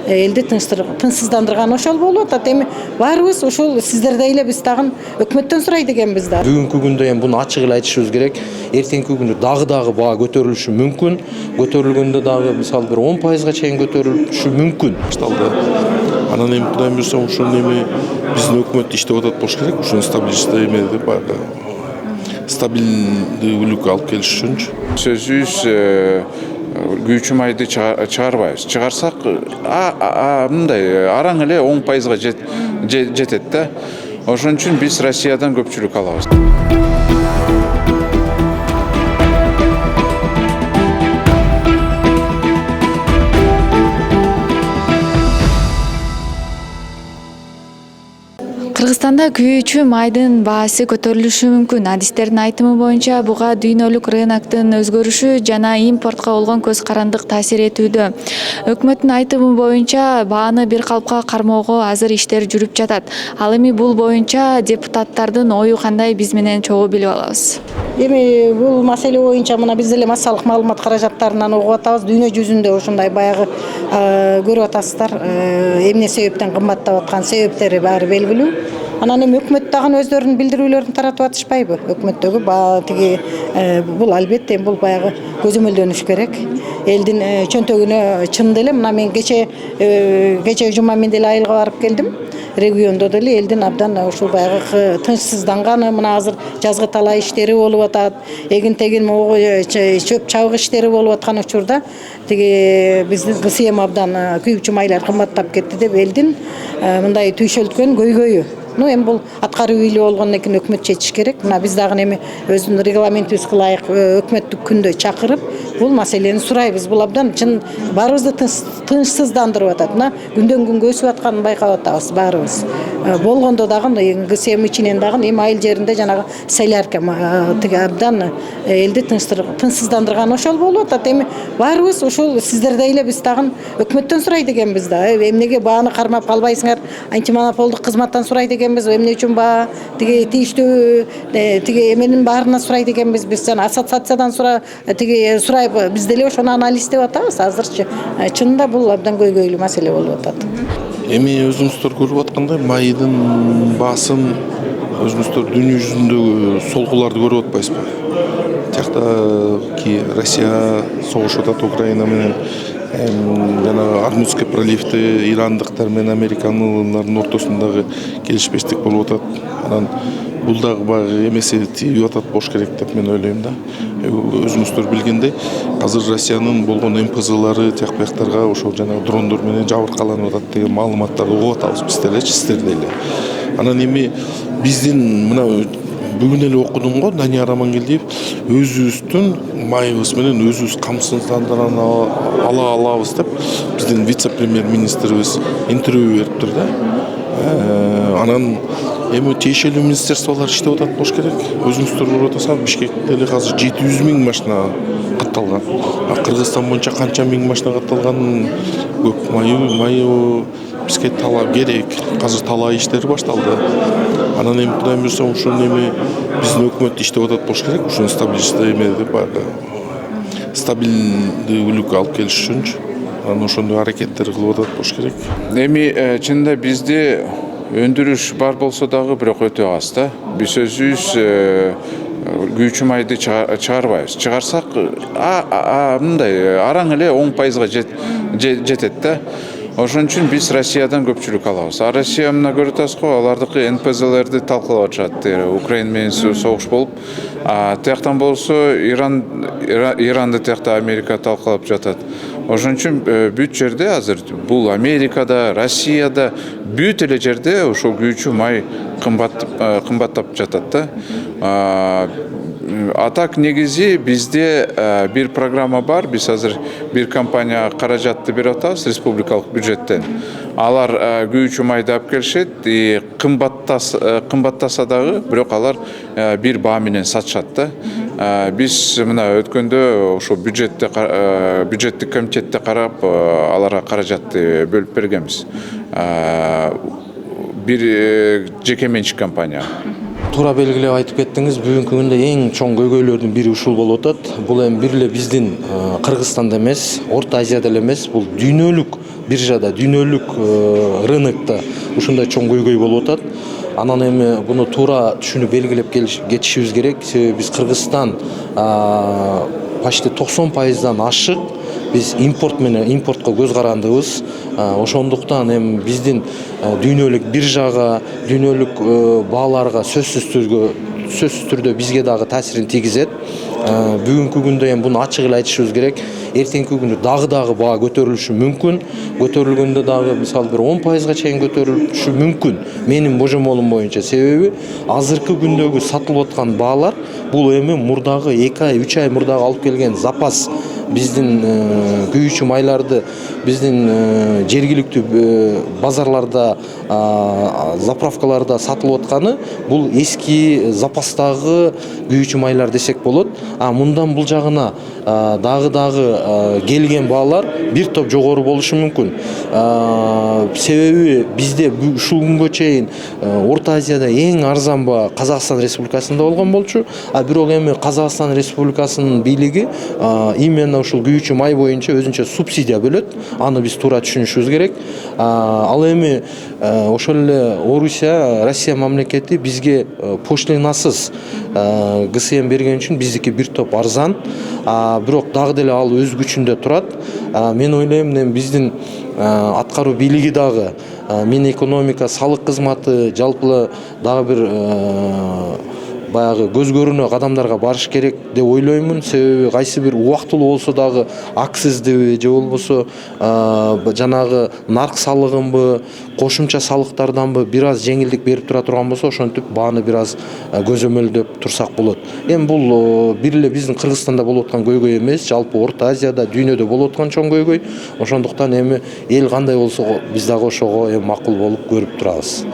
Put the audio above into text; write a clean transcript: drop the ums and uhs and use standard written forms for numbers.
элди тынчсыздандырган ошол болуп атат. Эми баарыбыз ошол сиздердей эле биз тагын өкмөттөн сурайт экенбиз да. Бүгүнкү күндө эми буну ачык эле айтышыбыз керек. Эртеңки күндө дагы баа көтөрүлүшү мүмкүн. Көтөрүлгөндө дагы мисалы бир 10%га чейин көтөрүлүшү мүмкүн. Башталды. Анан эми Кудайым буйрса ушуну эми биздин өкмөт иштеп атат болуш керек. Ушуну стабилдеп баягы стабилдүүлүк алып келиш үчүнчү. Сөзүбүз күйүүчү майды чыгарбайбыз. Чыгарсак мындай араң эле 10%га жетет да. Ошон үчүн биз Россиядан көпчүлүк алабыз. Кыргызстанда күйүүчү майдын баасы көтөрүлүшү мүмкүн. Адистердин айтымы боюнча буга дүйнөлүк рыноктун өзгөрүшү жана импортко болгон көз карандык таасир этүүдө. Өкмөттүн айтымы боюнча бааны бир калыпка кармоого азыр иштер жүрүп жатат. Ал эми бул боюнча депутаттардын ою кандай, биз менен чогуу билип алабыз. Эми бул маселе боюнча мына биз деле массалык маалымат каражаттарынан угуп атабыз. Дүйнө жүзүндө ушундай баягы көрүп атасыздар. Эмне себептен кымбаттап аткан себептери баары белгилүү. Анан эми өкмөт дагы өздөрүнүн билдирүүлөрүн таратып атышпайбы? Өкмөттөгү бул албетте бул баягы көзөмөлдөнүш керек. Элдин чөнтөгүнө чын деле мына мен кече жума мен деле айылга барып келдим. Региондо деле элдин абдан ушул баягы тынчсызданганы, мына азыр жазгы талаа иштери болуп атат, эгин-тегин чөп чабык иштери болуп аткан учурда биздин КСМ абдан күйүүчү майлар кымбаттап кетти деп элдин мындай түйшөлткөн көйгөйү. Эми бул аткаруу бийлиги болгондон кийин өкмөт чечиш керек. Мына биз дагы эми өзүнүн регламентибизге ылайык өкмөттүк күндө чакырып бул маселени сурайбыз. Бул абдан чын баарыбызды тынчсыздандырып атат. Мына күндөн күнгө өсүп атканын байкап атабыз баарыбыз. Болгондо дагы КСМ ичинен дагы эми айыл жеринде жанагы солярка абдан элди тынчсыздандырган ошол болуп атат. Эми баарыбыз ушул сиздердей эле биз дагы өкмөттөн сурайт экенбиз да. Эмнеге бааны кармап калбайсыңар? Антимонополдук кызматтан сурайт экенбиз. Эмне үчүн баа тийиштүү эменин баарына сурайт экенбиз. Биз ассоциациядан сурайбы. Биз деле ошону анализдеп атабыз азырчы. Чынында бул абдан көйгөйлүү маселе болуп атат. Эми өзүңүздөр көрүп аткандай майдын баасын өзүңүздөр дүйнө жүзүндөгү солкуларды көрүп атпайсызбы? Тиякта Россия согушуп атат Украина менен. Жана Армузский проливде ирандыктар менен американлардын ортосундагы келишпештик болуп атат. Анан бул дагы баягы эмеси тийип атат болуш керек деп мен ойлойм да. Өзүңүздөр билгендей, азыр Россиянын болгон МПЗлары тияк бияктарга ошол жана дрондор менен жабыркаланып атат деген маалыматтарды угуп атабыз биз делечи, сиздер деле. Анан эми биздин мына бүгүн эле окудум го Данияр Амангелдиев өзүбүздүн майыбыз менен өзүбүз камсыздандыра алабыз деп биздин вице-премьер-министрибиз интервью бериптир да. Анан эми тиешелүү министерстволор иштеп атат болуш керек. Өзүңүздөр көрүп атасыздар, Бишкекте эле азыр 700 000 машина катталган. Кыргызстан боюнча канча миң машина катталган, көп майы бизге талап керек. Азыр талаа иштери башталды. Анан эми Кудайым буйрса ушуну эми биздин өкмөт иштеп атат болуш керек. Ушуну стабилдеп стабилдүүлүк алып келиш үчүнчү. Анан ошондой аракеттер кылып атат болуш керек. Эми чынында бизде өндүрүш бар болсо дагы бирок өтө аз да. Биз өзүбүз күйүүчү майды чыгарбайбыз. Чыгарсак мындай араң эле 10%га жетет да. Ошон үчүн биз Россиядан көпчүлүк алабыз. Россия мына көрүп атасыз го, алардыкы НПЗлерди талкалап атышат. Украина менен согуш болуп, тияктан болсо Иранды тиякта Америка талкалап жатат. Ошон үчүн бүт жерде азыр бул Америкада, Россияда бүт эле жерде ошол күйүүчү май кымбаттап жатат да. А так негизи бизде бир программа бар. Биз азыр бир компания каражатты берип атабыз республикалык бюджеттен. Алар күйүүчү майды алып келишет, кымбаттаса дагы, бирок алар бир баа менен сатышат да. Биз мына өткөндө ошо бюджеттик комитетте карап аларга каражатты бөлүп бергенбиз. Бир жеке менчик компания. Туура белгилеп айтып кеттиңиз, бүгүнкү күндө эң чоң көйгөйлөрдүн бири ушул болуп атат. Бул эми бир эле биздин Кыргызстанда эмес, Орто Азияда эле эмес, бул дүйнөлүк биржада дүйнөлүк рынокто ушундай чоң көйгөй болуп атат. Анан эми буну туура түшүнүп белгилеп кетишибиз керек. Себеби биз Кыргызстан почти 90%дан ашык биз импортко көз карандыбыз. Ошондуктан эми биздин дүйнөлүк биржага, дүйнөлүк бааларга сөзсүз түрдө бизге дагы таасирин тийгизет. Бүгүнкү күндө эми буну ачык эле айтышыбыз керек. Эртеңки күндө дагы баа көтөрүлүшү мүмкүн. Көтөрүлгөндө дагы мисалы бир 10%га чейин көтөрүлүшү мүмкүн. Менин божомолум боюнча. Себеби азыркы күндөгү сатылып аткан баалар бул эми мурдагы 2 ай, 3 ай мурдагы алып келген запас биздин күйүүчү майларды биздин жергиликтүү базарларда, заправкаларда сатылып атканы бул эски запастагы күйүүчү майлар десек болот. Мындан бул жагына дагы келген баалар бир топ жогору болушу мүмкүн. Себеби бизде ушул күнгө чейин Орто Азияда эң арзан баа Казакстан Республикасында болгон болчу. Бирок эми Казакстан Республикасынын бийлиги именно ушул күйүүчү май боюнча өзүнчө субсидия бөлөт. Аны биз туура түшүнүшүбүз керек. Ал эми ошол эле Орусия, Россия мамлекети бизге пошлинасыз ГСМ берген үчүн биздики бир топ арзан. Бирок дагы деле ал өз күчүндө турат. Мен ойлойм, биздин аткаруу бийлиги дагы, Минэкономика, салык кызматы жалпы дагы бир баягы көз көрүнө кадамдарга барыш керек деп ойлоймун. Себеби кайсы бир убактылуу болсо дагы акциздиби же болбосо жанагы нарк салыгынбы, кошумча салыктарданбы бир аз жеңилдик берип тура турган болсо, ошентип бааны бир аз көзөмөлдөп турсак болот. Эми бул бир эле биздин Кыргызстанда болуп аткан көйгөй эмес, жалпы Орто Азияда, дүйнөдө болуп аткан чоң көйгөй. Ошондуктан эми эл кандай болсо биз дагы ошого макул болуп көрүп турабыз.